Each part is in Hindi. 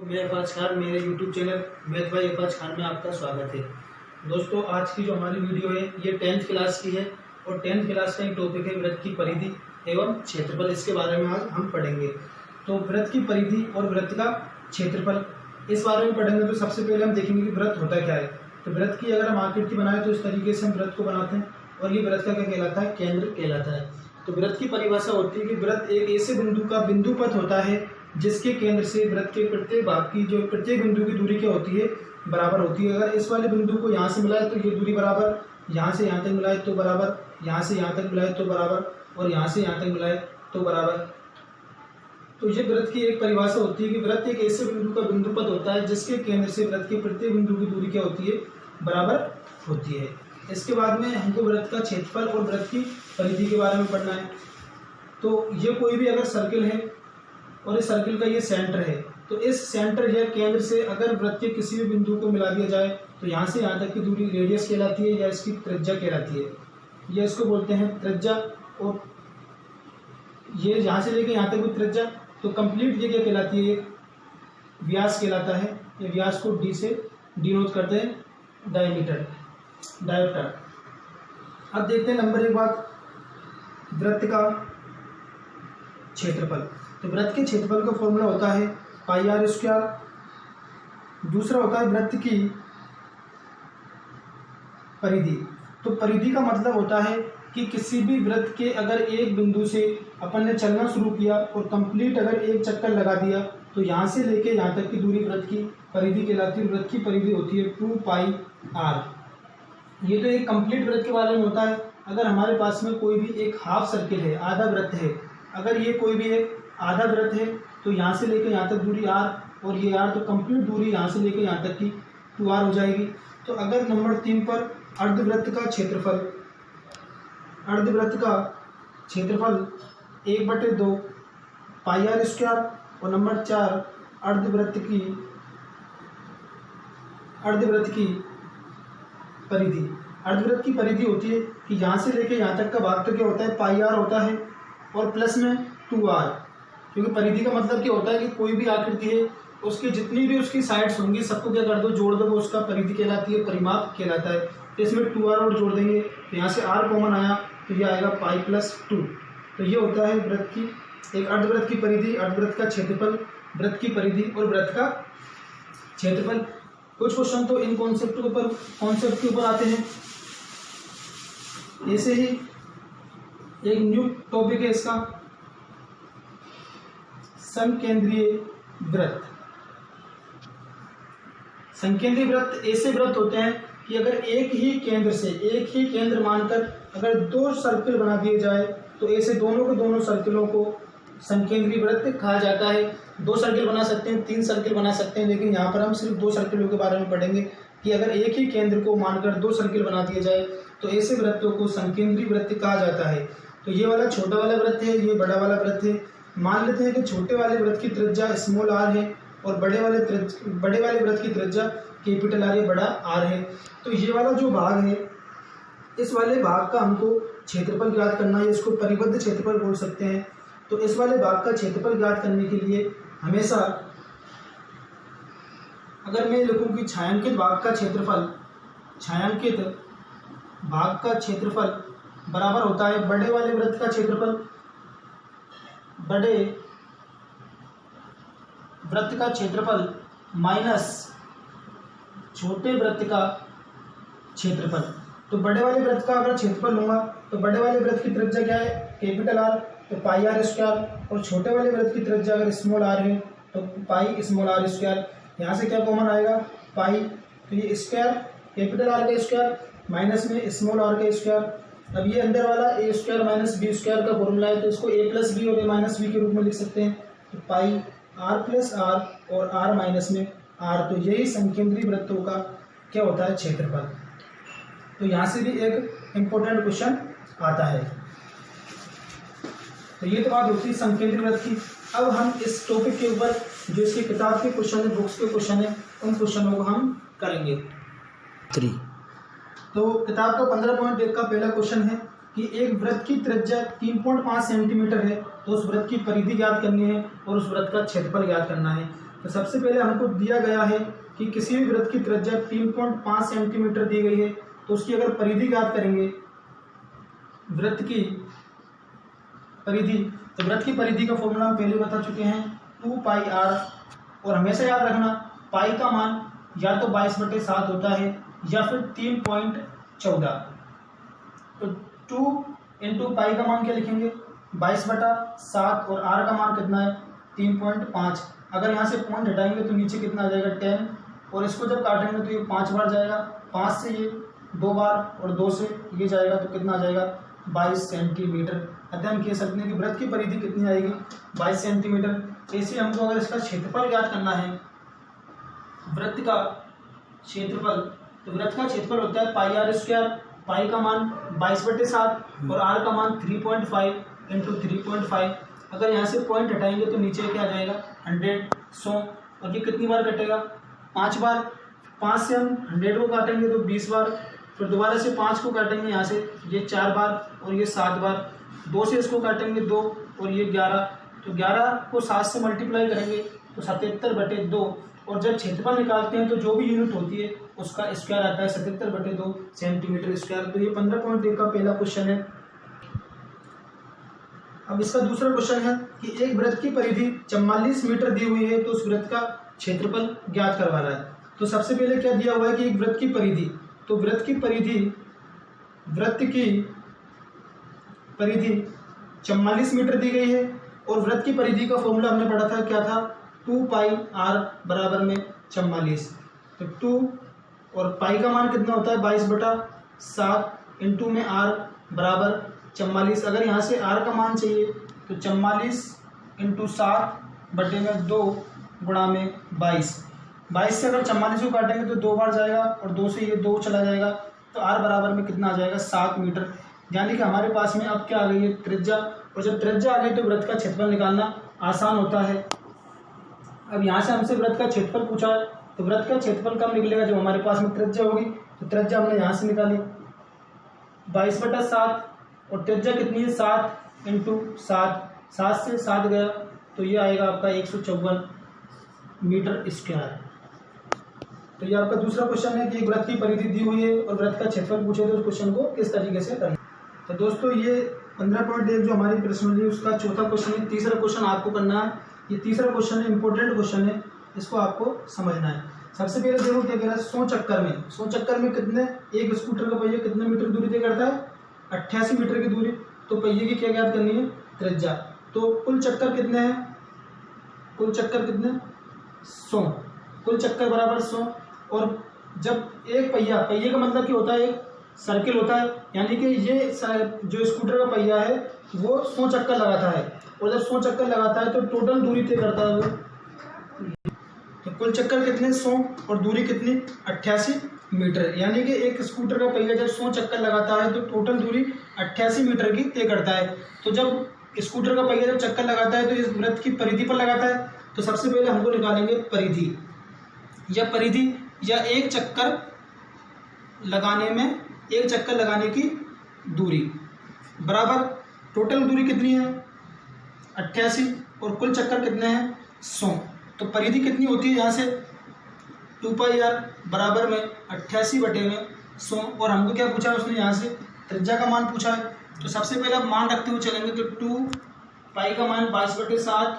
मैं अपाज खान, मेरे YouTube channel math by Apaz Khan में आपका स्वागत है। दोस्तों, आज की जो हमारी वीडियो है ये 10th क्लास की है और 10th क्लास का एक टॉपिक है वृत्त की परिधि एवं क्षेत्रफल। इसके बारे में आज हम पढ़ेंगे। तो वृत्त की परिधि और वृत्त का क्षेत्रफल इस बारे में पढ़ेंगे। तो सबसे पहले हम देखेंगे कि वृत्त होता क्या है। तो वृत्त की अगर हम आकृति बनाए तो इस तरीके से हम वृत्त को बनाते हैं और ये वृत्त का क्या कहलाता है? केंद्र कहलाता है। तो वृत्त की परिभाषा होती है कि वृत्त एक ऐसे बिंदु का बिंदु पथ होता है जिसके केंद्र से वृत्त के प्रत्येक भाग की जो प्रत्येक बिंदु की दूरी क्या होती है? बराबर होती है। अगर इस वाले बिंदु को यहाँ से मिलाए तो ये दूरी बराबर, यहाँ से यहाँ तक मिलाए तो बराबर, यहाँ से यहाँ तक मिलाए तो बराबर और यहाँ से यहाँ तक मिलाए तो बराबर। तो ये वृत्त की एक परिभाषा होती है कि वृत्त एक ऐसे बिंदु का बिंदु पथ होता है जिसके केंद्र से वृत्त के प्रत्येक बिंदु की दूरी क्या होती है? बराबर होती है। इसके बाद में हमको वृत्त का क्षेत्रफल और वृत्त की परिधि के बारे में पढ़ना है। तो ये कोई भी अगर सर्किल है और इस सर्किल का ये सेंटर है, तो इस सेंटर या केंद्र से अगर वृत्त के किसी भी बिंदु को मिला दिया जाए तो यहाँ से यहाँ तक की दूरी रेडियस कहलाती है या इसकी त्रिज्या कहलाती है। या इसको बोलते हैं त्रिज्या। और ये यहाँ से लेके यहाँ तक भी त्रिज्या, तो कंप्लीट ये क्या कहलाती है? व्यास कहलाता है। ये व्यास को डी से डिनोट करते हैं डायमीटर, डायोमीटर। अब देखते हैं नंबर एक बात, वृत्त का क्षेत्रफल। तो वृत्त के क्षेत्रफल का फॉर्मूला होता है पाई आर स्क्वायर। दूसरा होता है वृत्त की परिधि। तो परिधि का मतलब होता है कि किसी भी वृत्त के अगर एक बिंदु से अपन ने चलना शुरू किया और कंप्लीट अगर एक चक्कर लगा दिया तो यहाँ से लेके यहाँ तक की दूरी वृत्त की परिधि कहलाती है। वृत्त की परिधि होती है 2 पाई आर। ये तो एक कंप्लीट वृत्त के बारे में होता है। अगर हमारे पास में कोई भी एक हाफ सर्किल है, आधा वृत्त है, अगर ये कोई भी एक आधा वृत्त है तो यहाँ से लेकर यहाँ तक दूरी आर और ये आर, तो कंप्लीट दूरी यहाँ से लेकर यहाँ तक की 2r हो जाएगी। तो अगर नंबर 3 पर अर्धवृत्त का क्षेत्रफल, अर्धवृत्त का क्षेत्रफल 1/2 पाई आर स्क्वायर और नंबर 4 अर्धवृत्त की परिधि। अर्धवृत्त की परिधि होती है कि यहाँ से लेके यहाँ तक का भाग तो क्या होता है? पाई आर होता है और प्लस में 2r। क्योंकि परिधि का मतलब क्या होता है कि कोई भी आकृति है उसकी जितनी भी उसकी साइड्स होंगी सबको क्या कर दो? जोड़ दो, वो उसका परिधि कहलाती है, परिमाप कहलाता है। तो इसमें 2r और जोड़ देंगे तो यहाँ से r कॉमन आया तो ये आएगा पाई प्लस 2। तो ये होता है वृत्त की एक अर्धवृत्त की परिधि, अर्धवृत्त का क्षेत्रफल, वृत्त की परिधि और वृत्त का क्षेत्रफल। कुछ क्वेश्चन तो इन कॉन्सेप्ट के ऊपर आते हैं। ऐसे ही एक न्यू टॉपिक है इसका, समकेंद्रीय वृत्त। समकेंद्रीय वृत्त ऐसे वृत्त होते हैं कि अगर एक ही केंद्र मानकर अगर 2 सर्किल बना दिए जाए तो ऐसे दोनों के दोनों सर्किलों को समकेंद्रीय वृत्त कहा जाता है। 2 सर्किल बना सकते हैं, 3 सर्किल बना सकते हैं, लेकिन यहाँ पर हम सिर्फ 2 सर्किलों के बारे में पढ़ेंगे कि अगर एक ही केंद्र को मानकर 2 सर्किल बना दिए जाए तो ऐसे वृत्तों को समकेंद्रीय वृत्त कहा जाता है। तो ये वाला छोटा वाला वृत्त है, ये बड़ा वाला वृत्त है। मान लेते हैं कि छोटे वाले वृत्त की त्रिज्या स्मॉल आर है और बड़े वाले वृत्त की त्रिज्या कैपिटल आर है, बड़ा आर है। तो ये वाला जो भाग है, इस वाले भाग का हमको क्षेत्रफल ज्ञात करना है। इसको परिबद्ध क्षेत्रफल बोल सकते हैं। तो इस वाले भाग का क्षेत्रफल ज्ञात करने के लिए हमेशा अगर मैं लिखूं कि छायांकित भाग का क्षेत्रफल बराबर होता है बड़े वाले वृत्त का क्षेत्रफल, बड़े वृत्त का क्षेत्रफल माइनस छोटे वृत्त का क्षेत्रफल। तो बड़े वाले वृत्त का अगर क्षेत्रफल लूंगा तो बड़े वाले वृत्त की त्रिज्या क्या है? कैपिटल आर, तो पाई आर स्क्वायर। और छोटे वाले वृत्त की त्रिज्या अगर स्मॉल आर है तो पाई स्मॉल आर स्क्वायर। यहाँ से क्या कॉमन आएगा? पाई। तो ये स्क्वायर कैपिटल आर का स्क्वायर माइनस में स्मॉल आर का स्क्वायर। अब ये अंदर वाला ए स्क्वायर माइनस बी स्क्वायर का फॉर्मूला है, तो इसको ए प्लस बी और ए माइनस बी के रूप में लिख सकते हैं। तो पाई आर प्लस आर और आर माइनस में आर। तो यही समकेंद्रीय वृत्तों का क्या होता है? क्षेत्रफल। तो यहाँ से भी एक इम्पोर्टेंट क्वेश्चन आता है। तो ये तो बात होती है समकेंद्रीय वृत्त की। अब हम इस टॉपिक के ऊपर जो इसकी किताब के क्वेश्चन है, बुक्स के क्वेश्चन है, उन क्वेश्चनों को हम करेंगे। 3 तो किताब का 15.1 का पहला क्वेश्चन है कि एक वृत्त की त्रिज्या 3.5 सेंटीमीटर है तो उस वृत्त की परिधि ज्ञात करनी है और उस वृत्त का क्षेत्रफल ज्ञात करना है। तो सबसे पहले हमको दिया गया है कि किसी भी वृत्त की त्रिज्या 3.5 सेंटीमीटर दी गई है, तो उसकी अगर परिधि ज्ञात करेंगे वृत्त की परिधि, तो वृत्त की परिधि का फॉर्मूला हम पहले बता चुके हैं 2πr, और हमेशा याद रखना पाई का मान या तो 22/7 होता है या फिर 3.14। तो 2 × पाई का मान क्या लिखेंगे 22/7 और r का मान कितना है 3.5। अगर यहाँ से पॉइंट हटाएंगे तो नीचे कितना आ जाएगा 10, और इसको जब काटेंगे तो ये 5 बार जाएगा, 5 से ये 2 बार और 2 से ये जाएगा, तो कितना आ जाएगा 22 सेंटीमीटर। अतः हम कह सकते हैं कि वृत्त की परिधि कितनी आएगी 22 सेंटीमीटर। ऐसे हमको अगर इसका क्षेत्रफल ज्ञात करना है वृत्त का क्षेत्रफल, तो वृत्त का क्षेत्रफल होता है πr², पाई का मान 22/7 और r का मान 3.5 × 3.5। अगर यहाँ से पॉइंट हटाएंगे तो नीचे क्या आ जाएगा 100, और ये कितनी बार कटेगा 5 बार। 5 से हम 100 को काटेंगे तो 20 बार, फिर दोबारा से 5 को काटेंगे यहाँ से ये 4 बार और ये 7 बार, 2 से इसको काटेंगे 2 और ये 11, तो 11 को 7 से मल्टीप्लाई करेंगे तो 77/2, और जब क्षेत्रफल निकालते हैं तो जो भी यूनिट होती है उसका स्क्वायर आता है 77/2 सेंटीमीटर स्क्वायर। तो ये 15.1 का पहला क्वेश्चन है। अब इसका दूसरा क्वेश्चन है कि एक वृत्त की परिधि 44 मीटर दी हुई है, तो उस वृत्त का क्षेत्रफल ज्ञात करवा रहा है। तो सबसे पहले क्या दिया हुआ है कि एक वृत्त की परिधि, तो वृत्त की परिधि 44 मीटर दी गई है, और वृत्त की परिधि का फॉर्मूला हमने पढ़ा था, क्या था 2πr बराबर में 44। तो 2 और पाई का मान कितना होता है 22/7 इंटू में r बराबर 44। अगर यहाँ से r का मान चाहिए तो 44 × 7/2 गुणा में 22। 22 से अगर 44 को काटेंगे तो 2 बार जाएगा और 2 से ये 2 चला जाएगा, तो r बराबर में कितना आ जाएगा 7 मीटर। यानी कि हमारे पास में अब क्या आ गई है त्रिज्या, और जब त्रिज्या आ गई तो वृत्त का क्षेत्रफल निकालना आसान होता है। अब यहाँ से हमसे वृत्त का क्षेत्रफल पूछा है, तो वृत्त का क्षेत्रफल कब निकलेगा जब हमारे पास में त्रिज्या होगी। तो त्रिज्या हमने यहाँ से निकाली 22/7, और त्रिज्या कितनी है 7 × 7, 7 से 7 गया तो ये आएगा आपका 154 मीटर स्क्वायर। तो ये आपका दूसरा क्वेश्चन है कि एक वृत्त की परिधि दी हुई है और वृत्त का क्षेत्रफल पूछे तो उस क्वेश्चन को किस तरीके से करना। तो दोस्तों ये 15.1 जो हमारी प्रश्नावली उसका चौथा क्वेश्चन है। तीसरा क्वेश्चन आपको करना है, ये तीसरा क्वेश्चन है, इंपॉर्टेंट क्वेश्चन है, इसको आपको समझना है। सबसे पहले देखो क्या कह रहा है 100 चक्कर में कितने, एक स्कूटर का पहिया कितने मीटर दूरी तय करता है 88 मीटर की दूरी। तो पहिए की क्या ज्ञात करनी है त्रिज्या। तो कुल चक्कर कितने हैं, कुल चक्कर कितने 100, कुल चक्कर बराबर 100। और जब एक पहिए का मतलब क्या होता है एक सर्किल होता है, यानी कि ये जो स्कूटर का पहिया है वो 100 चक्कर लगाता है, और जब 100 चक्कर लगाता है तो टोटल दूरी तय करता है वो। तो कुल चक्कर कितने 100 और दूरी कितनी 88 मीटर, यानी कि एक स्कूटर का पहिया जब 100 चक्कर लगाता है तो टोटल दूरी 88 मीटर की तय करता है। तो जब स्कूटर का पहिया जब चक्कर लगाता है तो इस वृत्त की परिधि पर लगाता है। तो सबसे पहले हमको निकालेंगे परिधि, या एक चक्कर लगाने की दूरी बराबर टोटल दूरी कितनी है 88 और कुल चक्कर कितने हैं 100। तो परिधि कितनी होती है यहाँ से 2πr बराबर में 88/100, और हमको क्या पूछा है उसने यहाँ से त्रिज्या का मान पूछा है। तो सबसे पहले आप मान रखते हुए चलेंगे, तो 2 पाई का मान 22/7,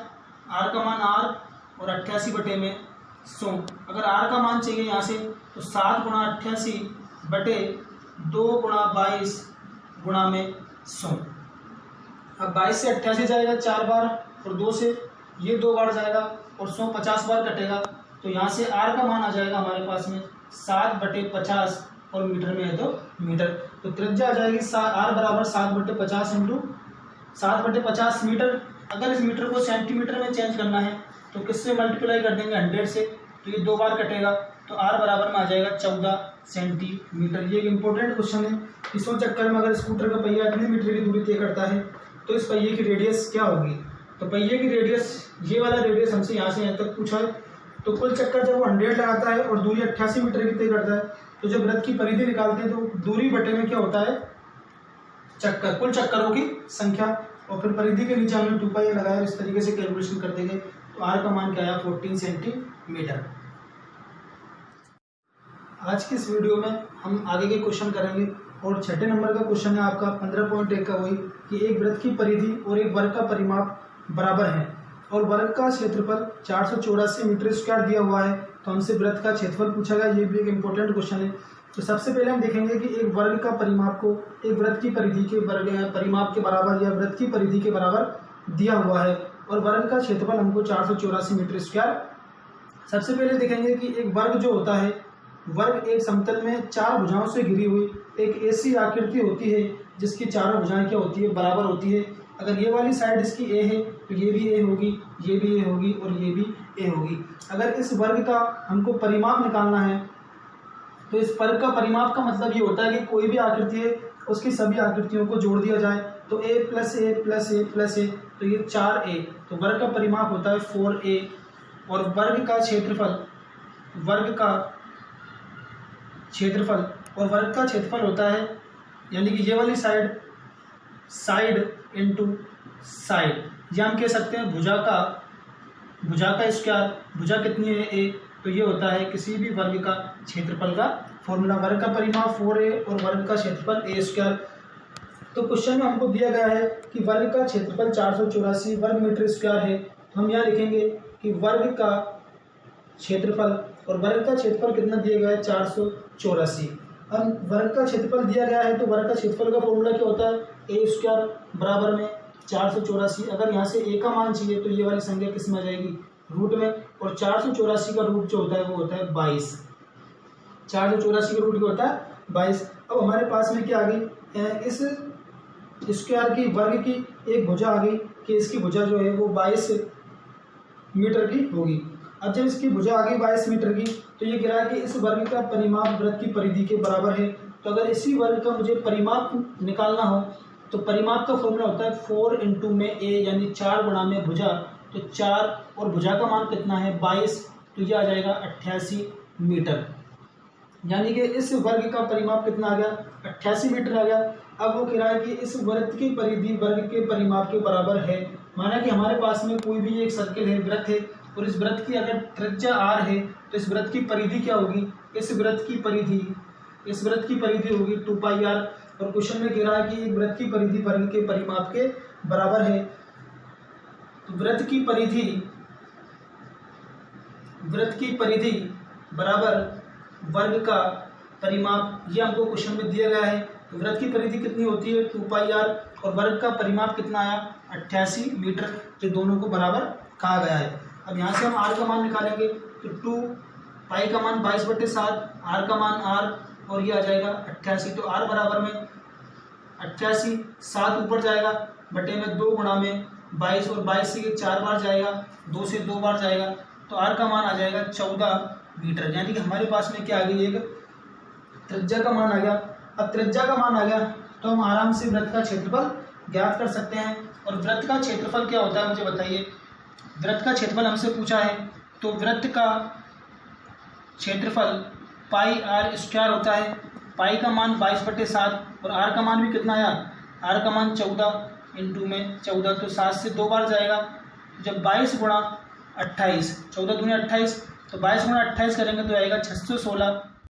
r का मान r और 88/100। अगर r का मान चाहिए यहाँ से तो 7 × 88/2 × 22 गुणा में 100। अब 22 से 88 जाएगा 4 बार और 2 से ये 2 बार जाएगा और 100 50 बार कटेगा। तो यहाँ से r का मान आ जाएगा हमारे पास में 7/50 और मीटर में है तो मीटर। तो त्रिज्या आ जाएगी r बराबर 7/50 × 7/50 मीटर। अगर इस मीटर को सेंटीमीटर में चेंज करना है तो किससे मल्टीप्लाई कर देंगे 100 से, तो ये 2 बार कटेगा, तो r बराबर में आ जाएगा 14 सेंटीमीटर। ये एक इंपॉर्टेंट क्वेश्चन है। 100 चक्कर में अगर स्कूटर का पहिया इतने मीटर की दूरी तय करता है तो इस पहिए की रेडियस क्या होगी। तो पहिए की रेडियस, ये वाला रेडियस हमसे यहाँ से यहाँ तक पूछा है। तो कुल चक्कर जब वो 100 लगाता है और दूरी 88 मीटर की तय करता है, तो जब वृत्त की परिधि निकालते हैं तो दूरी बटे में क्या होता है चक्कर, कुल चक्करों की संख्या, और फिर परिधि के नीचे हमने 2π लगाया, इस तरीके से कैलकुलेशन करते गए। तो तो आर का मान क्या आया 14 सेंटीमीटर। आज की इस वीडियो में हम आगे के क्वेश्चन करेंगे और छठे नंबर का क्वेश्चन है आपका 15.1 का वही कि एक वृत्त की परिधि और एक वर्ग का परिमाप बराबर है और वर्ग का क्षेत्रफल 484 मीटर स्क्वायर दिया हुआ है, तो हमसे वृत्त का क्षेत्रफल पूछा गया। ये भी एक इम्पोर्टेंट क्वेश्चन है। तो सबसे पहले हम देखेंगे कि एक वर्ग का परिमाप को एक वृत्त की परिधि के परिमाप के बराबर या वृत्त की परिधि के बराबर दिया हुआ है और वर्ग का क्षेत्रफल हमको 484 मीटर स्क्वायर। सबसे पहले देखेंगे कि एक वर्ग जो होता है, वर्ग एक समतल में चार भुजाओं से घिरी हुई एक ऐसी आकृति होती है जिसकी चारों भुजाएं क्या होती है, बराबर होती है। अगर ये वाली साइड इसकी ए है तो ये भी ए होगी, ये भी ए होगी और ये भी ए होगी। अगर इस वर्ग का हमको परिमाप निकालना है तो इस वर्ग का परिमाप का मतलब ये होता है कि कोई भी आकृति है उसकी सभी आकृतियों को जोड़ दिया जाए, तो ए प्लस ए प्लस ए प्लस ए, तो ये 4a, तो वर्ग का परिमाप होता है 4a। और वर्ग का क्षेत्रफल होता है, यानी कि ये वाली साइड इनटू साइड, या हम कह सकते हैं भुजा का स्क्वायर। भुजा कितनी है a, तो ये होता है किसी भी वर्ग का क्षेत्रफल का फॉर्मूला। वर्ग का परिमाप 4a और वर्ग का क्षेत्रफल a स्क्वायर। तो क्वेश्चन में हमको दिया गया है कि वर्ग का क्षेत्रफल 484 वर्ग मीटर स्क्वायर है, तो हम यहाँ लिखेंगे कि वर्ग का क्षेत्रफल, और वर्ग का क्षेत्रफल कितना दिया गया है 484। अब वर्ग का क्षेत्रफल दिया गया है तो वर्ग का क्षेत्रफल का फॉर्मूला क्या होता है, ए स्क्वायर बराबर में 484। अगर यहाँ से ए का मान चाहिए तो ये वाली संख्या किस में आ जाएगी, रूट में, और 484 का रूट जो होता है वो होता है 22। 484 का रूट क्या होता है 22। अब हमारे पास में क्या आ गई, इस स्क्वायर की वर्ग की एक भुजा आ गई कि इसकी भुजा जो है वो 22 मीटर की होगी। अब जब इसकी भुजा आ गई 22 मीटर की, तो ये कह रहा है कि इस वर्ग का परिमाप वृत्त की परिधि के बराबर है। तो अगर इसी वर्ग का मुझे परिमाप निकालना हो तो परिमाप का फॉर्मूला होता है 4 इंटू में ए, यानी 4 गुणा में भुजा, तो 4 और भुजा का मान कितना है 22, तो ये आ जाएगा 88 मीटर। यानी कि इस वर्ग का परिमाप कितना आ गया 88 मीटर आ गया। अब वो कह रहा है कि इस वृत्त की परिधि वर्ग के परिमाप के बराबर है। माना कि हमारे पास में कोई भी एक सर्किल है, वृत्त है, और इस वृत्त की अगर त्रिज्या r है तो इस वृत्त की परिधि क्या होगी, इस वृत्त की परिधि होगी 2πr। और क्वेश्चन में कह रहा है कि एक वृत्त की परिधि वर्ग के परिमाप के बराबर है। तो वृत्त की परिधि बराबर वर्ग का परिमाप, ये हमको क्वेश्चन में दिया गया है। तो वृत्त की परिधि कितनी होती है 2πr और वर्ग का परिमाप कितना आया 88 मीटर, तो दोनों को बराबर कहा गया है। अब यहाँ से हम r का मान निकालेंगे तो 2 पाई का मान 22/7, r का मान r, और ये आ जाएगा 88। तो r बराबर में 88, 7 ऊपर जाएगा बटे में 2 गुणा में 22, और 22 से ये 4 बार जाएगा, 2 से 2 बार जाएगा, तो r का मान आ जाएगा 14 मीटर। यानी कि हमारे पास में क्या आ गई, एक त्रिज्या का मान आ गया। अब त्रिज्या का मान आ गया तो हम आराम से वृत्त का क्षेत्रफल ज्ञात कर सकते हैं। और वृत्त का क्षेत्रफल क्या होता है मुझे बताइए। वृत्त का क्षेत्रफल हमसे पूछा है, तो वृत्त का क्षेत्रफल पाई r स्क्वायर होता है। पाई का मान 22/7 और r का मान भी कितना आया, r का मान 14 इंटू में 14, तो 7 से 2 बार जाएगा। जब 22 गुणा 28, 14 दूनी 28, तो 22 गुणा 28 करेंगे तो आएगा 616।